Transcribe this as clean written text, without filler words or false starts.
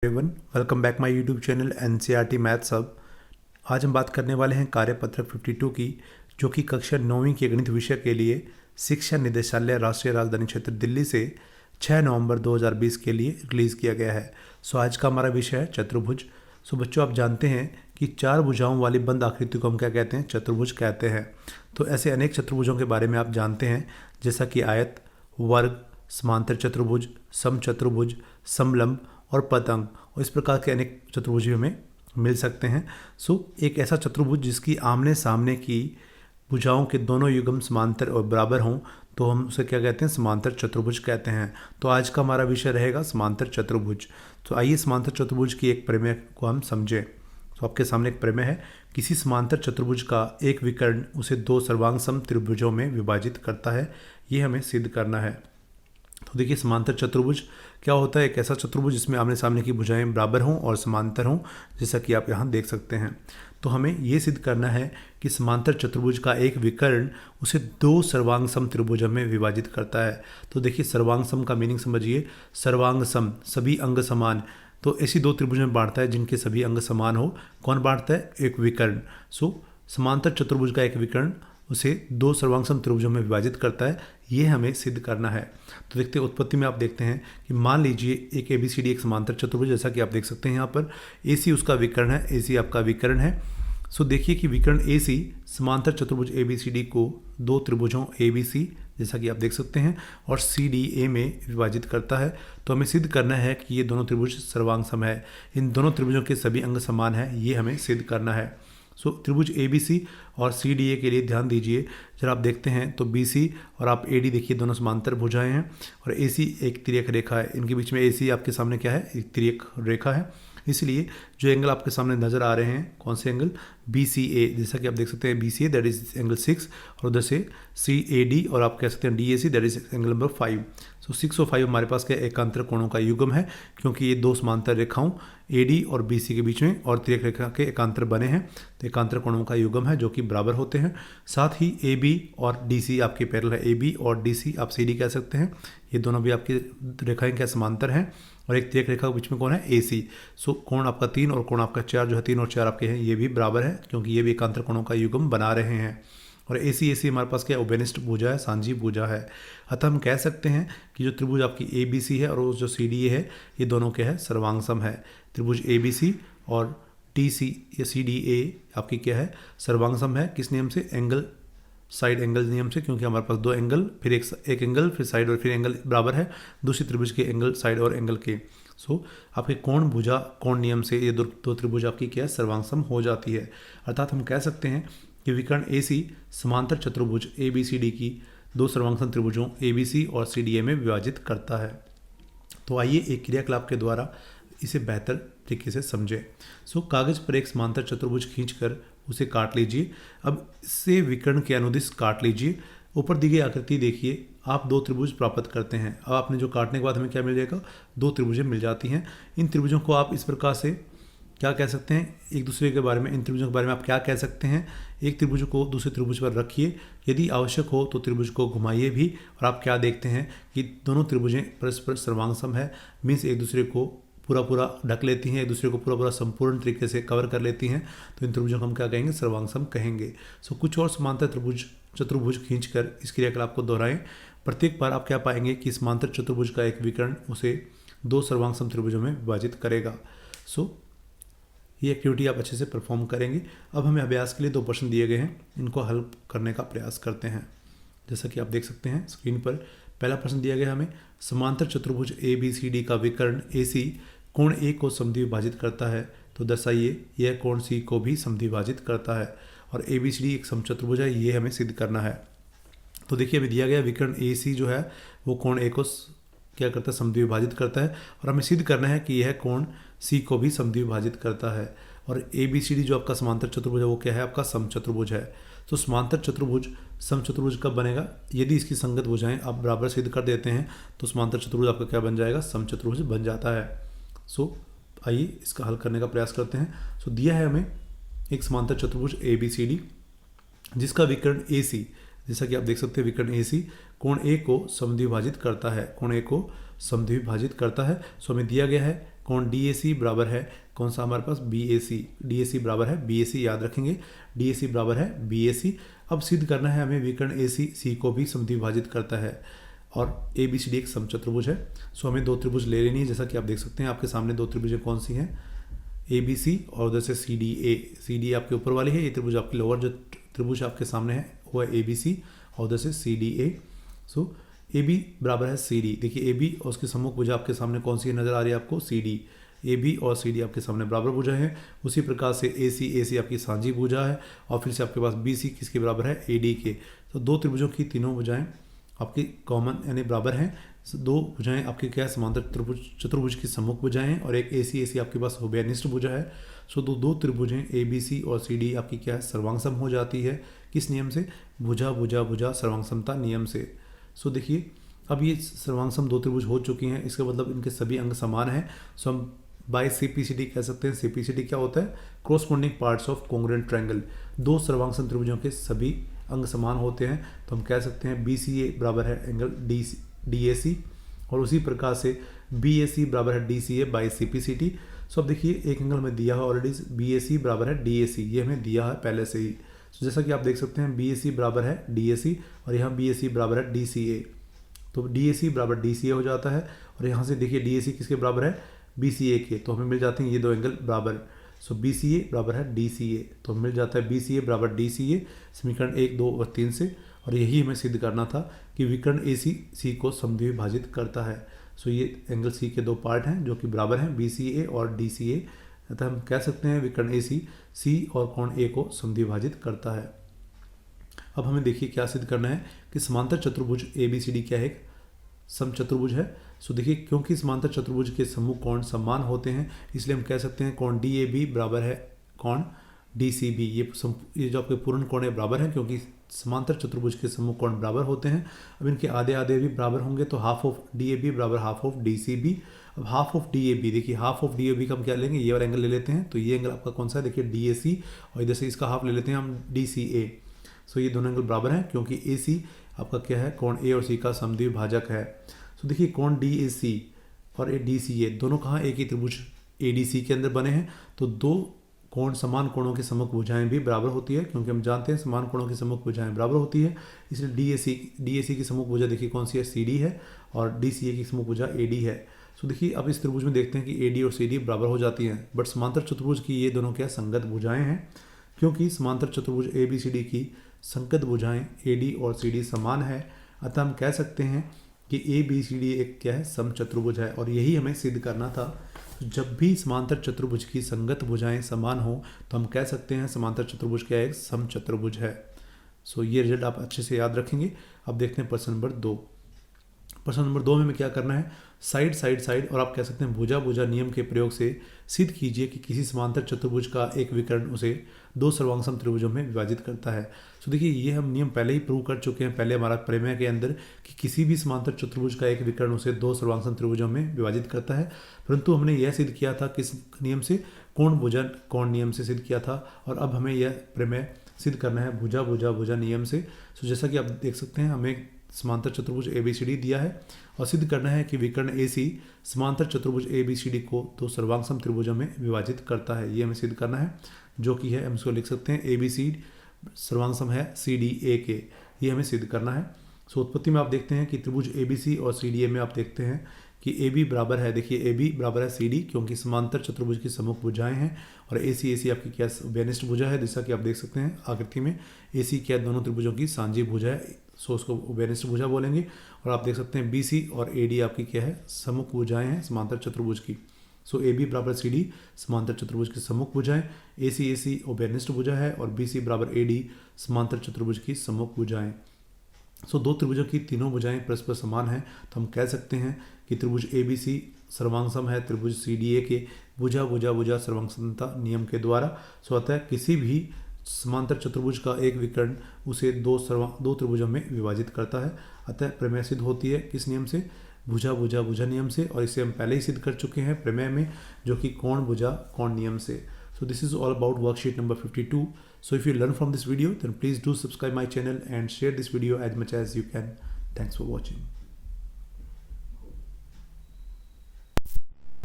Everyone, welcome back my YouTube channel NCERT maths hub. आज हम बात करने वाले हैं कार्यपत्रक 52 की, जो कि कक्षा 9वीं के गणित विषय के लिए शिक्षा निदेशालय राष्ट्रीय राजधानी क्षेत्र दिल्ली से 6 नवंबर 2020 के लिए रिलीज़ किया गया है। आज का हमारा विषय है चतुर्भुज। बच्चों, आप जानते हैं कि 4 भुजाओं वाली बंद आकृति को हम क्या कहते हैं? चतुर्भुज कहते हैं। तो ऐसे अनेक चतुर्भुजों के बारे में आप जानते हैं, जैसा कि आयत, वर्ग, समांतर चतुर्भुज, समचतुर्भुज, समलंब और पतंग, और इस प्रकार के अनेक चतुर्भुज हमें मिल सकते हैं। एक ऐसा चतुर्भुज जिसकी आमने सामने की भुजाओं के दोनों युग्म समांतर और बराबर हों, तो हम उसे क्या कहते हैं? समांतर चतुर्भुज कहते हैं। तो आज का हमारा विषय रहेगा समांतर चतुर्भुज। तो आइए समांतर चतुर्भुज की एक प्रमेय को हम समझें। तो आपके सामने एक प्रमेय है। किसी समांतर चतुर्भुज का एक विकर्ण उसे 2 सर्वांगसम त्रिभुजों में विभाजित करता है। ये हमें सिद्ध करना है। तो देखिए, समांतर चतुर्भुज क्या होता है? एक ऐसा चतुर्भुज जिसमें आमने सामने की भुजाएं बराबर हों और समांतर हों, जैसा कि आप यहाँ देख सकते हैं। तो हमें ये सिद्ध करना है कि समांतर चतुर्भुज का एक विकर्ण उसे 2 सर्वांगसम त्रिभुजों में विभाजित करता है। तो देखिए, सर्वांगसम का मीनिंग समझिए। सर्वांगसम, सभी अंग समान। तो ऐसी 2 त्रिभुजों में बांटता है जिनके सभी अंग समान हो। कौन बांटता है? एक विकर्ण। समांतर चतुर्भुज का एक विकर्ण उसे 2 सर्वांगसम त्रिभुजों में विभाजित करता है। ये हमें सिद्ध करना है। तो देखते हैं, उत्पत्ति में आप देखते हैं कि मान लीजिए एक ABCD एक समांतर चतुर्भुज, जैसा कि आप देख सकते हैं यहाँ पर। AC उसका विकर्ण है, AC आपका विकर्ण है। देखिए कि विकर्ण AC समांतर चतुर्भुज ABCD को 2 त्रिभुजों ABC, जैसा कि आप देख सकते हैं, और CDA में विभाजित करता है। तो हमें सिद्ध करना है कि ये दोनों त्रिभुज सर्वांगसम है। इन दोनों त्रिभुजों के सभी अंग समान है। ये हमें सिद्ध करना है। त्रिभुज ABC और CDA के लिए ध्यान दीजिए। जब आप देखते हैं तो BC और आप AD देखिए, दोनों समांतर भुजाएं हैं, और AC एक तिर्यक रेखा है। इनके बीच में AC आपके सामने क्या है? एक तिर्यक रेखा है। इसलिए जो एंगल आपके सामने नजर आ रहे हैं, कौन से एंगल? BCA, जैसा कि आप देख सकते हैं BCA दैट इज एंगल 6, और उधर से CAD और आप कह सकते हैं DAC that is angle number 5। 6 और 5 हमारे पास क्या? एकांतर कोणों का युग्म है, क्योंकि ये 2 समांतर रेखाओं AD और BC के बीच में और तिर्यक रेखा के एकांतर बने हैं। तो एकांतर कोणों का युग्म है जो कि बराबर होते हैं। साथ ही AB और DC आपके पैरेलल है। AB और DC आप CD कह सकते हैं। ये दोनों भी आपकी रेखाएं क्या? समांतर हैं। और एक तिर्यक रेखा के बीच में कौन है? AC। कोण आपका 3 और कोण आपका 4 जो है, 3 और 4 आपके हैं, ये भी बराबर है, क्योंकि ये भी एकांतर कोणों का युग्म बना रहे हैं। और AC हमारे पास क्या? उभयनिष्ठ भुजा है, सांझी भुजा है। अतः हम कह सकते हैं कि जो त्रिभुज आपकी ABC है और जो CDA है, ये दोनों क्या है? सर्वांगसम है। त्रिभुज ABC और TC या CDA आपकी क्या है? सर्वांगसम है। किस नियम से? एंगल साइड एंगल नियम से, क्योंकि हमारे पास 2 एंगल, फिर एक एंगल, फिर साइड, और फिर एंगल बराबर है दूसरी त्रिभुज के एंगल साइड और एंगल के। आपके कोण भुजा कोण नियम से ये 2 त्रिभुज आपकी क्या है? सर्वांगसम हो जाती है। अर्थात हम कह सकते हैं कि विकर्ण AC समांतर चतुर्भुज ABCD की 2 सर्वांगसम त्रिभुजों ABC और CDA में विभाजित करता है। तो आइए एक क्रियाकलाप के द्वारा इसे बेहतर तरीके से समझें। कागज पर एक समांतर चतुर्भुज खींचकर उसे काट लीजिए। अब इससे विकर्ण के अनुदिश काट लीजिए। ऊपर दी गई आकृति देखिए, आप 2 त्रिभुज प्राप्त करते हैं। अब आपने जो काटने के बाद हमें क्या मिल जाएगा? 2 त्रिभुजें मिल जाती हैं। इन त्रिभुजों को आप इस प्रकार से क्या कह सकते हैं? एक दूसरे के बारे में, इन त्रिभुजों के बारे में आप क्या कह सकते हैं? एक त्रिभुज को दूसरे त्रिभुज पर रखिए, यदि आवश्यक हो तो त्रिभुज को घुमाइए भी, और आप क्या देखते हैं कि दोनों त्रिभुजें परस्पर सर्वांगसम है। मीन्स एक दूसरे को पूरा ढक लेती हैं, एक दूसरे को पूरा संपूर्ण तरीके से कवर कर लेती हैं। तो इन त्रिभुजों को हम क्या कहेंगे? सर्वांगसम कहेंगे। कुछ और समांतर चतुर्भुज खींचकर इस क्रियाकलाप को दोहराएं। प्रत्येक बार आप क्या पाएंगे कि समांतर चतुर्भुज का एक विकर्ण उसे 2 सर्वांगसम त्रिभुजों में विभाजित करेगा। ये एक्टिविटी आप अच्छे से परफॉर्म करेंगे। अब हमें अभ्यास के लिए 2 प्रश्न दिए गए हैं, इनको हल करने का प्रयास करते हैं। जैसा कि आप देख सकते हैं स्क्रीन पर, पहला प्रश्न दिया गया हमें, समांतर चतुर्भुज ABCD का विकर्ण AC कोण A को समद्विभाजित करता है। तो दर्शाइए यह कोण C को भी समद्विभाजित करता है। और ABCD एक समचतुर्भुज है, ये हमें सिद्ध करना है। तो देखिए, अभी दिया गया विकर्ण AC जो है वो कोण A को क्या करता है? समद्विभाजित करता है। और हमें सिद्ध करना है कि यह कोण C को भी समद्विभाजित करता है। और ABCD जो आपका समांतर चतुर्भुज है वो क्या है? आपका समचतुर्भुज है। समांतर चतुर्भुज समचतुर्भुज कब बनेगा? यदि इसकी संगत भुजाएं आप बराबर सिद्ध कर देते हैं, तो समांतर चतुर्भुज आपका क्या बन जाएगा? समचतुर्भुज बन जाता है। आइए इसका हल करने का प्रयास करते हैं। दिया है हमें एक समांतर चतुर्भुज ABCD जिसका विकर्ण AC, जैसा कि आप देख सकते हैं विकर्ण AC कोण A को समद्विभाजित करता है। कोण A को समद्विभाजित करता है। हमें दिया गया है कौन DAC बराबर है कौन सा हमारे पास BAC, DAC बराबर है BAC, याद रखेंगे DAC बराबर है BAC। अब सिद्ध करना है हमें विकर्ण AC को भी समद्विभाजित करता है और ABCD एक समचतुर्भुज है। सो हमें दो त्रिभुज ले लेनी है, जैसा कि आप देख सकते हैं आपके सामने दो त्रिभुजें कौन सी हैं, ABC और उधर से CDA। CD आपके ऊपर वाली है, ये त्रिभुज आपके लोअर जो त्रिभुज आपके सामने है वो है ABC और उधर से CDA। सो AB बराबर है CD। देखिए AB और उसकी सम्मुख भुजा आपके सामने कौन सी नज़र आ रही है आपको, CD। AB और CD आपके सामने बराबर भुजा है। उसी प्रकार से AC आपकी साझी भुजा है और फिर से आपके पास BC किसके बराबर है, AD के। तो दो त्रिभुजों की तीनों भुजाएं आपकी कॉमन यानी बराबर हैं। दो भुजाएं आपकी क्या है, समांतर चतुर्भुज की सम्मुख भुजाएं हैं और एक AC आपके पास उभयनिष्ठ भुजा है। सो दो त्रिभुजें ABC और CD आपकी क्या है, सर्वांगसम हो जाती है। किस नियम से, भुजा भुजा भुजा सर्वांगसमता नियम से। सो देखिए अब ये सर्वांगसम दो त्रिभुज हो चुकी हैं, इसका मतलब इनके सभी अंग समान हैं। सो हम बाय CPCD कह सकते हैं। CPCD क्या होता है, corresponding parts of congruent triangle. दो सर्वांगसम त्रिभुजों के सभी अंग समान होते हैं, तो हम कह सकते हैं BCA बराबर है एंगल DAC और उसी प्रकार से BAC बराबर है DCA बाय CPCD। सो अब देखिए एक एंगल में दिया है ऑलरेडी, BAC बराबर है DAC, ये हमें दिया है पहले से ही। तो जैसा कि आप देख सकते हैं BAC बराबर है DAC और यहाँ BAC बराबर है DCA, तो DAC बराबर DCA हो जाता है। और यहाँ से देखिए DAC किसके बराबर है, BCA के, तो हमें मिल जाते हैं ये दो एंगल बराबर। सो BCA बराबर है DCA, तो मिल जाता है BCA बराबर DCA समीकरण 1, 2 और 3 से। और यही हमें सिद्ध करना था कि विकर्ण AC को समद्विभाजित करता है। सो ये एंगल C के दो पार्ट हैं जो कि बराबर हैं, BCA और DCA, अतः हम कह सकते हैं विकर्ण AC C और कोण A को समद्विभाजित करता है। अब हमें देखिए क्या सिद्ध करना है कि समांतर चतुर्भुज ABCD क्या है, एक समचतुर्भुज है। सो देखिए क्योंकि समांतर चतुर्भुज के सम्मुख कोण समान होते हैं, इसलिए हम कह सकते हैं कोण DAB बराबर है कोण DCB। ये जो आपके पूर्ण कोण है बराबर है, क्योंकि समांतर चतुर्भुज के सम्मुख कोण बराबर होते हैं। अब इनके आधे आधे भी बराबर होंगे, तो हाफ ऑफ DAB बराबर हाफ ऑफ DCB। अब हाफ ऑफ DAB, देखिए हाफ ऑफ DAB का हम क्या लेंगे, ये वाला एंगल ले लेते हैं। तो ये एंगल आपका कौन सा है, देखिए DAC, और इधर से इसका हाफ ले लेते हैं हम DCA। सो ये दोनों एंगल बराबर हैं क्योंकि AC आपका क्या है, कोण A और C का समद्विभाजक है। सो देखिए कोण DAC और DCA दोनों कहाँ, एक ही त्रिभुज ADC के अंदर बने हैं। तो दो कोण समान कोणों की सम्मुख भुजाएं भी बराबर होती है, क्योंकि हम जानते हैं समान कोणों की सम्मुख भुजाएं बराबर होती है। इसलिए DAC की सम्मुख भुजा देखिए कौन सी है, CD है, और DCA की सम्मुख भुजा AD है। सो देखिए अब इस त्रिभुज में देखते हैं कि AD और CD बराबर हो जाती हैं, बट समांतर चतुर्भुज की ये दोनों क्या संगत भुजाएं हैं, क्योंकि समांतर चतुर्भुज ABCD की संगत भुजाएं AD और CD समान है। अतः हम कह सकते हैं कि ABCD एक क्या है, समचतुर्भुज है। और यही हमें सिद्ध करना था। तो जब भी समांतर चतुर्भुज की संगत भुजाएं समान हो तो हम कह सकते हैं समांतर चतुर्भुज क्या है, एक समचतुर्भुज है। सो ये रिजल्ट आप अच्छे से याद रखेंगे। अब देखते हैं प्रश्न नंबर 2। प्रश्न नंबर 2 में हमें क्या करना है, साइड साइड साइड और आप कह सकते हैं भुजा भुजा नियम के प्रयोग से सिद्ध कीजिए कि किसी समांतर चतुर्भुज का एक विकर्ण उसे दो सर्वांगसम त्रिभुजों में विभाजित करता है। तो देखिए ये हम नियम पहले ही प्रूव कर चुके हैं, पहले हमारा प्रमेय के अंदर, कि किसी भी समांतर चतुर्भुज का एक विकर्ण उसे दो सर्वांगसम त्रिभुजों में विभाजित करता है। परंतु हमने यह सिद्ध किया था किस नियम से, कोण भुजा कोण नियम से सिद्ध किया था, और अब हमें यह प्रमेय सिद्ध करना है भुजा भुजा भुजा नियम से। तो जैसा कि आप देख सकते हैं हमें समांतर चतुर्भुज ABCD दिया है और सिद्ध करना है कि विकर्ण AC समांतर चतुर्भुज ABCD को दो सर्वांगसम त्रिभुजों में विभाजित करता है। ये हमें सिद्ध करना है, जो कि है हम इसको लिख सकते हैं ABC सर्वांगसम है CDA के, ये हमें सिद्ध करना है। सो उत्पत्ति में आप देखते हैं कि त्रिभुज ABC और CDA में आप देखते हैं कि AB बराबर है, देखिए AB बराबर है CD, क्योंकि समांतर चतुर्भुज की सम्मुख भुजाएं हैं, और AC आपकी क्या उभयनिष्ठ भुजा है, जैसा कि आप देख सकते हैं आकृति में। AC क्या दोनों त्रिभुजों की साझी भुजा है, सो उसको उभयनिष्ठ भुजा बोलेंगे। और आप देख सकते हैं BC और AD आपकी क्या है, सम्मुख भुजाएं हैं समांतर चतुर्भुज की। सो AB बराबर CD समांतर चतुर्भुज की सम्मुख भुजाएं, AC उभयनिष्ठ भुजा है, और BC बराबर AD समांतर चतुर्भुज की सम्मुख भुजाएं। सो दो त्रिभुजों की तीनों भुजाएं परस्पर समान हैं, तो हम कह सकते हैं कि त्रिभुज ABC सर्वांगसम है त्रिभुज CDA के भुजा भुजा भुजा सर्वांगसमता नियम के द्वारा। सो अतः किसी भी समांतर चतुर्भुज का एक विकर्ण उसे दो त्रिभुजों में विभाजित करता है। अतः प्रमेय सिद्ध होती है किस नियम से, भुजा भुजा भुजा नियम से, और इसे हम पहले ही सिद्ध कर चुके हैं प्रमेय में, जो कि कोण भुजा कोण नियम से। So this is all about worksheet number 52. So if you learn from this video, then please do subscribe my channel and share this video as much as you can. Thanks for watching.